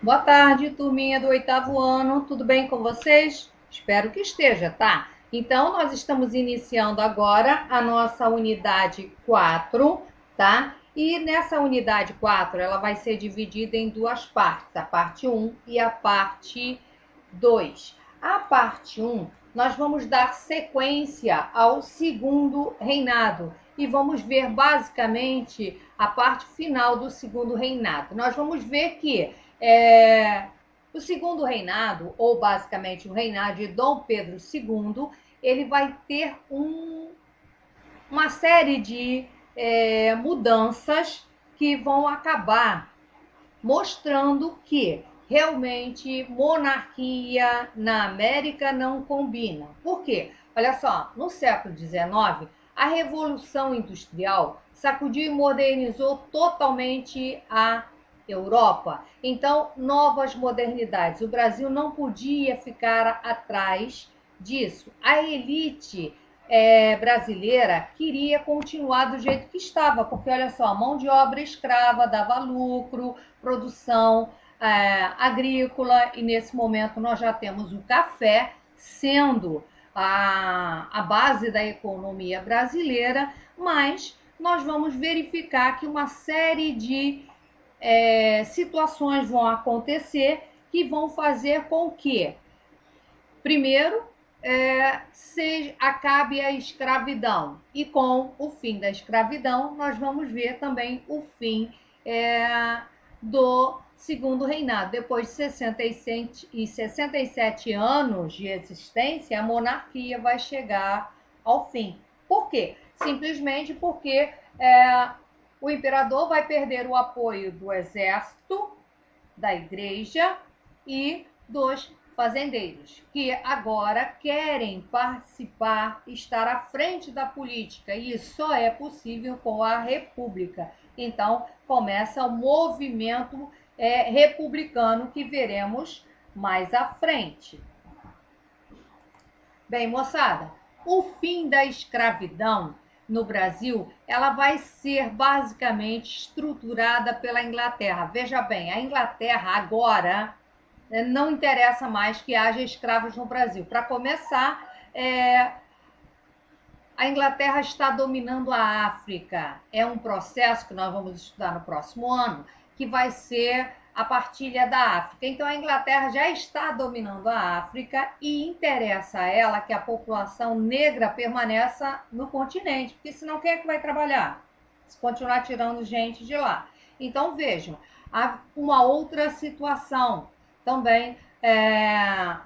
Boa tarde, turminha do oitavo ano. Tudo bem com vocês? Espero que esteja, tá? Então, nós estamos iniciando agora a nossa unidade 4, tá? E nessa unidade 4, ela vai ser dividida em duas partes, a parte um e a parte 2. A parte um, nós vamos dar sequência ao segundo reinado e vamos ver basicamente a parte final do segundo reinado. Nós vamos ver que o segundo reinado, ou basicamente o reinado de Dom Pedro II, ele vai ter uma série de mudanças que vão acabar mostrando que realmente monarquia na América não combina. Por quê? Olha só, no século XIX, a Revolução Industrial sacudiu e modernizou totalmente a Europa. Então, novas modernidades. O Brasil não podia ficar atrás disso. A elite brasileira queria continuar do jeito que estava, porque olha só, mão de obra escrava dava lucro, produção agrícola, e nesse momento nós já temos o café sendo a base da economia brasileira, mas nós vamos verificar que uma série de situações vão acontecer que vão fazer com que, primeiro, acabe a escravidão. E com o fim da escravidão, nós vamos ver também o fim do segundo reinado. Depois de 67 anos de existência, a monarquia vai chegar ao fim. Por quê? Simplesmente porque o imperador vai perder o apoio do exército, da igreja e dos fazendeiros, que agora querem participar, estar à frente da política, e isso só é possível com a república. Então começa o movimento republicano que veremos mais à frente. Bem, moçada, o fim da escravidão no Brasil, ela vai ser basicamente estruturada pela Inglaterra. Veja bem, a Inglaterra agora não interessa mais que haja escravos no Brasil. Para começar, a Inglaterra está dominando a África. É um processo que nós vamos estudar no próximo ano, que vai ser a partilha da África. Então, a Inglaterra já está dominando a África e interessa a ela que a população negra permaneça no continente, porque senão quem é que vai trabalhar? Se continuar tirando gente de lá. Então, vejam, há uma outra situação também.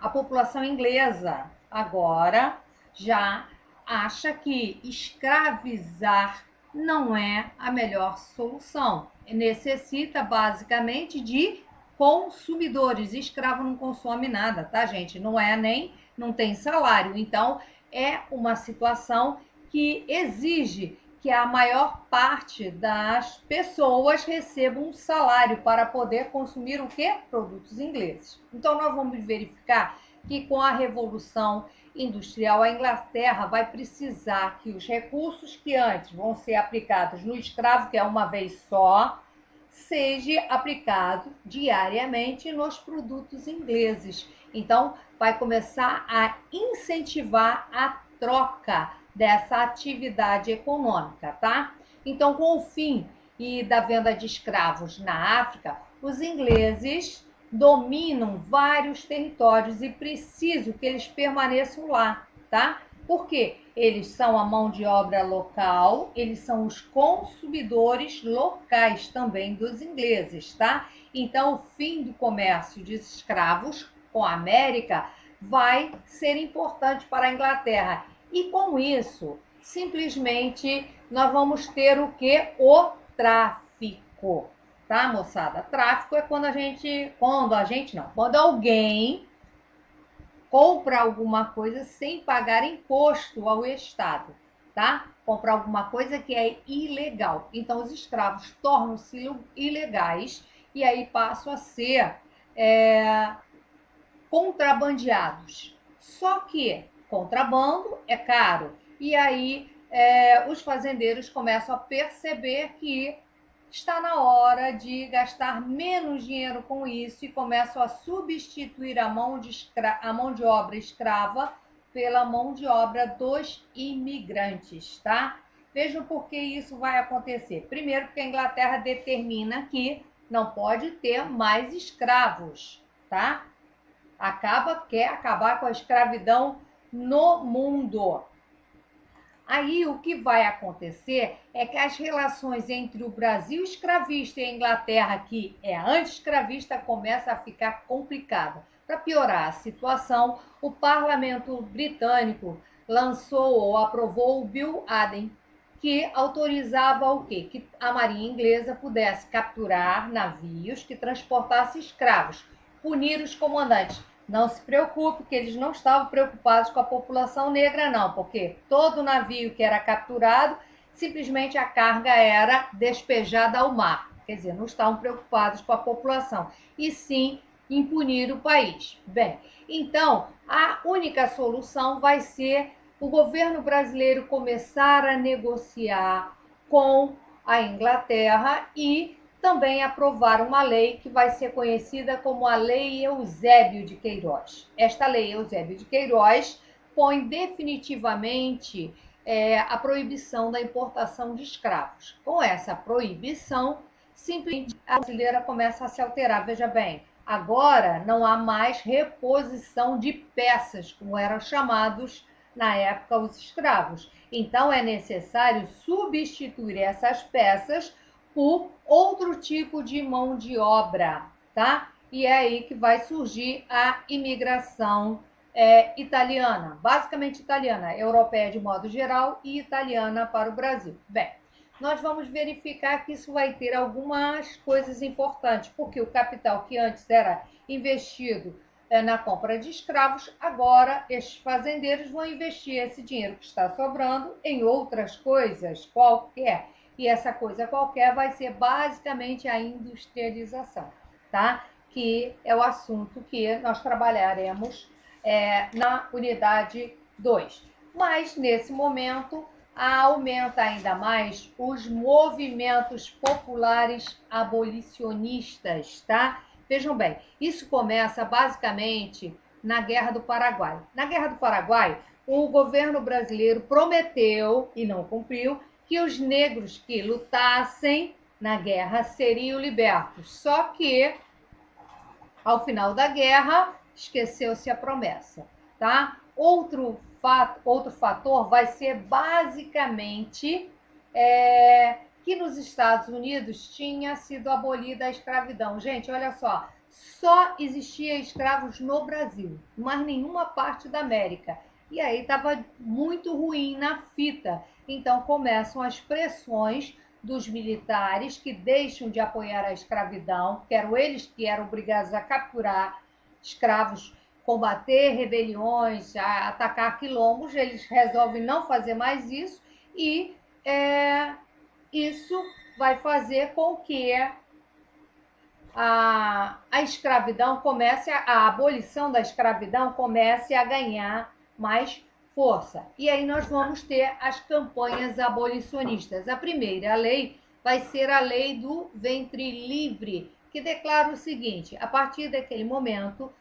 A população inglesa agora já acha que escravizar não é a melhor solução. Necessita basicamente de consumidores. Escravo não consome nada, tá, gente? Não tem salário. Então, é uma situação que exige que a maior parte das pessoas recebam um salário para poder consumir o quê? Produtos ingleses. Então, nós vamos verificar que com a Revolução Industrial, a Inglaterra vai precisar que os recursos que antes vão ser aplicados no escravo, que é uma vez só, seja aplicado diariamente nos produtos ingleses. Então, vai começar a incentivar a troca dessa atividade econômica, tá? Então, com o fim da venda de escravos na África, os ingleses dominam vários territórios e preciso que eles permaneçam lá, tá? Porque eles são a mão de obra local, eles são os consumidores locais também dos ingleses, tá? Então, o fim do comércio de escravos com a América vai ser importante para a Inglaterra. E com isso, simplesmente nós vamos ter o que? O tráfico, tá, moçada? Tráfico é quando alguém compra alguma coisa sem pagar imposto ao Estado, tá? Compra alguma coisa que é ilegal. Então, os escravos tornam-se ilegais e aí passam a ser contrabandeados. Só que contrabando é caro. E aí os fazendeiros começam a perceber que está na hora de gastar menos dinheiro com isso e começam a substituir a mão de obra escrava pela mão de obra dos imigrantes, tá? Vejam por que isso vai acontecer. Primeiro, porque a Inglaterra determina que não pode ter mais escravos, tá? Quer acabar com a escravidão no mundo. Aí o que vai acontecer é que as relações entre o Brasil escravista e a Inglaterra, que é anti-escravista, começa a ficar complicada. Para piorar a situação, o parlamento britânico lançou ou aprovou o Bill Aden, que autorizava o quê? Que a marinha inglesa pudesse capturar navios que transportassem escravos, punir os comandantes. Não se preocupe, que eles não estavam preocupados com a população negra, não, porque todo navio que era capturado, simplesmente a carga era despejada ao mar. Quer dizer, não estavam preocupados com a população, e sim em punir o país. Bem, então, a única solução vai ser o governo brasileiro começar a negociar com a Inglaterra e também aprovar uma lei que vai ser conhecida como a Lei Eusébio de Queiroz. Esta Lei Eusébio de Queiroz põe definitivamente a proibição da importação de escravos. Com essa proibição, simplesmente a brasileira começa a se alterar. Veja bem, agora não há mais reposição de peças, como eram chamados na época os escravos. Então é necessário substituir essas peças por outro tipo de mão de obra, tá? E é aí que vai surgir a imigração italiana, basicamente italiana, europeia de modo geral e italiana para o Brasil. Bem, nós vamos verificar que isso vai ter algumas coisas importantes, porque o capital que antes era investido na compra de escravos, agora estes fazendeiros vão investir esse dinheiro que está sobrando em outras coisas qualquer. E essa coisa qualquer vai ser basicamente a industrialização, tá? Que é o assunto que nós trabalharemos na unidade 2. Mas, nesse momento, aumenta ainda mais os movimentos populares abolicionistas, tá? Vejam bem, isso começa basicamente na Guerra do Paraguai. Na Guerra do Paraguai, o governo brasileiro prometeu, e não cumpriu, que os negros que lutassem na guerra seriam libertos. Só que, ao final da guerra, esqueceu-se a promessa, tá? Outro fator vai ser basicamente que nos Estados Unidos tinha sido abolida a escravidão. Gente, olha só existia escravos no Brasil, mas nenhuma parte da América. E aí estava muito ruim na fita. Então começam as pressões dos militares que deixam de apoiar a escravidão, que eram eles que eram obrigados a capturar escravos, combater rebeliões, a atacar quilombos. Eles resolvem não fazer mais isso e isso vai fazer com que a escravidão comece, a abolição da escravidão comece a ganhar mais força. E aí nós vamos ter as campanhas abolicionistas. A primeira lei vai ser a lei do ventre livre, que declara o seguinte: a partir daquele momento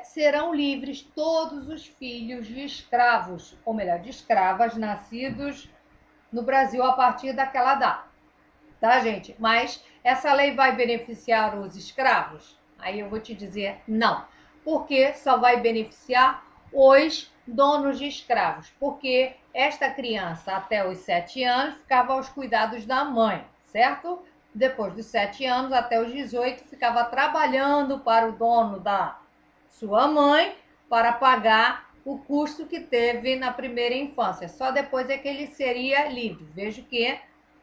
serão livres todos os filhos de escravos, ou melhor, de escravas nascidos no Brasil a partir daquela data. Tá, gente? Mas essa lei vai beneficiar os escravos? Aí eu vou te dizer não. Porque só vai beneficiar os donos de escravos. Porque esta criança, até os 7 anos, ficava aos cuidados da mãe, certo? Depois dos 7 anos, até os 18, ficava trabalhando para o dono da sua mãe para pagar o custo que teve na primeira infância. Só depois é que ele seria livre. Vejo que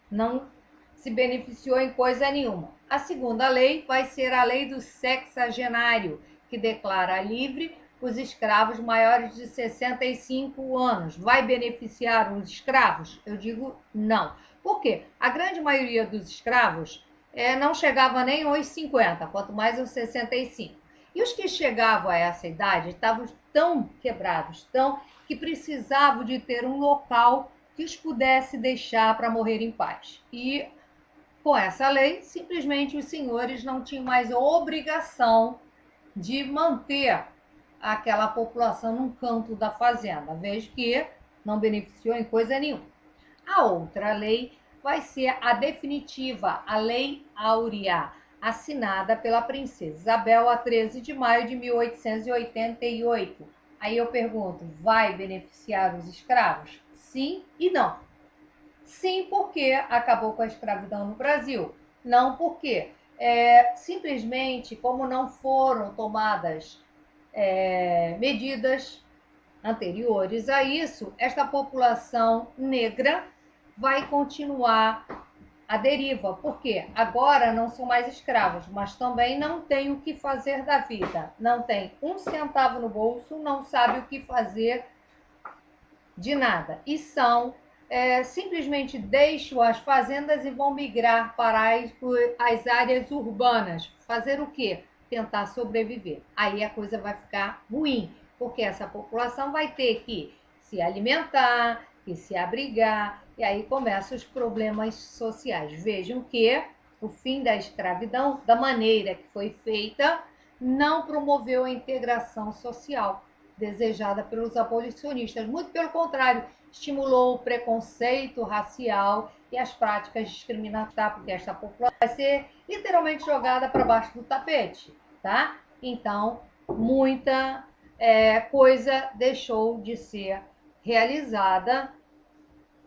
não se beneficiou em coisa nenhuma. A segunda lei vai ser a lei do sexagenário, que declara livre os escravos maiores de 65 anos. Vai beneficiar os escravos? Eu digo não. Por quê? A grande maioria dos escravos não chegava nem aos 50, quanto mais aos 65. E os que chegavam a essa idade estavam tão quebrados, que precisavam de ter um local que os pudesse deixar para morrer em paz. E Com essa lei, simplesmente os senhores não tinham mais a obrigação de manter aquela população num canto da fazenda, veja que não beneficiou em coisa nenhuma. A outra lei vai ser a definitiva, a Lei Áurea, assinada pela princesa Isabel a 13 de maio de 1888. Aí eu pergunto, vai beneficiar os escravos? Sim e não. Sim, porque acabou com a escravidão no Brasil. Não porque simplesmente como não foram tomadas medidas anteriores a isso, esta população negra vai continuar à deriva, porque agora não são mais escravos, mas também não tem o que fazer da vida, não tem um centavo no bolso, não sabe o que fazer de nada, e são simplesmente deixam as fazendas e vão migrar para as áreas urbanas. Fazer o quê? Tentar sobreviver. Aí a coisa vai ficar ruim, porque essa população vai ter que se alimentar, que se abrigar, e aí começam os problemas sociais. Vejam que o fim da escravidão, da maneira que foi feita, não promoveu a integração social desejada pelos abolicionistas. Muito pelo contrário, estimulou o preconceito racial e as práticas discriminatórias, porque esta população vai ser literalmente jogada para baixo do tapete, tá? Então, muita coisa deixou de ser realizada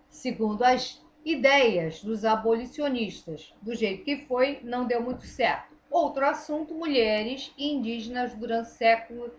segundo as ideias dos abolicionistas. Do jeito que foi, não deu muito certo. Outro assunto, mulheres e indígenas durante o século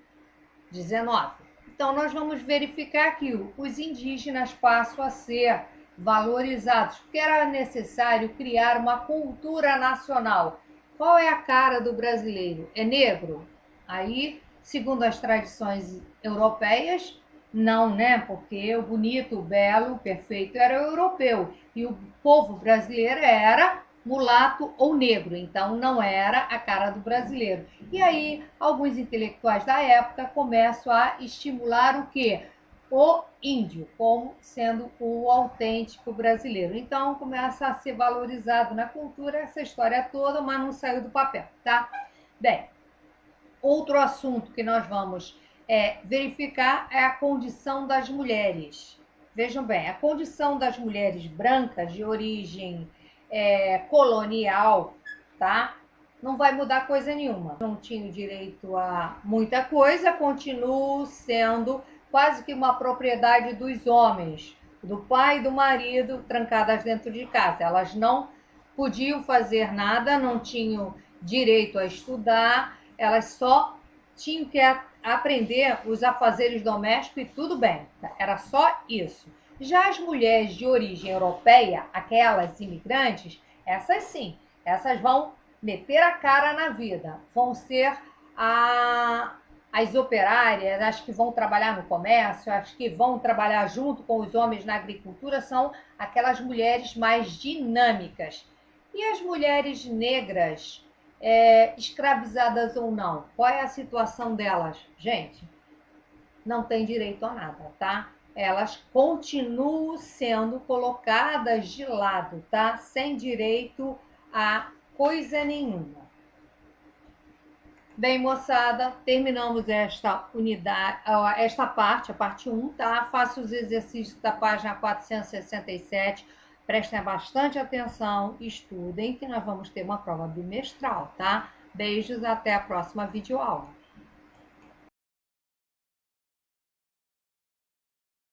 XIX. Então, nós vamos verificar que os indígenas passam a ser valorizados, porque era necessário criar uma cultura nacional. Qual é a cara do brasileiro? É negro? Aí, segundo as tradições europeias, não, né? Porque o bonito, o belo, o perfeito era o europeu. E o povo brasileiro era mulato ou negro, então não era a cara do brasileiro. E aí, alguns intelectuais da época começam a estimular o quê? O índio, como sendo o autêntico brasileiro. Então, começa a ser valorizado na cultura essa história toda, mas não saiu do papel, tá? Bem, outro assunto que nós vamos verificar é a condição das mulheres. Vejam bem, a condição das mulheres brancas de origem colonial, tá? Não vai mudar coisa nenhuma. Não tinha direito a muita coisa, continuo sendo quase que uma propriedade dos homens, do pai e do marido, trancadas dentro de casa. Elas não podiam fazer nada, não tinham direito a estudar, elas só tinham que aprender os afazeres domésticos e tudo bem, era só isso. Já as mulheres de origem europeia, aquelas imigrantes, essas sim, essas vão meter a cara na vida, vão ser as operárias, as que vão trabalhar no comércio, as que vão trabalhar junto com os homens na agricultura, são aquelas mulheres mais dinâmicas. E as mulheres negras, escravizadas ou não, qual é a situação delas? Gente, não tem direito a nada, tá? Elas continuam sendo colocadas de lado, tá? Sem direito a coisa nenhuma. Bem, moçada, terminamos esta unidade, esta parte, a parte 1, tá? Faça os exercícios da página 467, prestem bastante atenção, estudem, que nós vamos ter uma prova bimestral, tá? Beijos, até a próxima videoaula.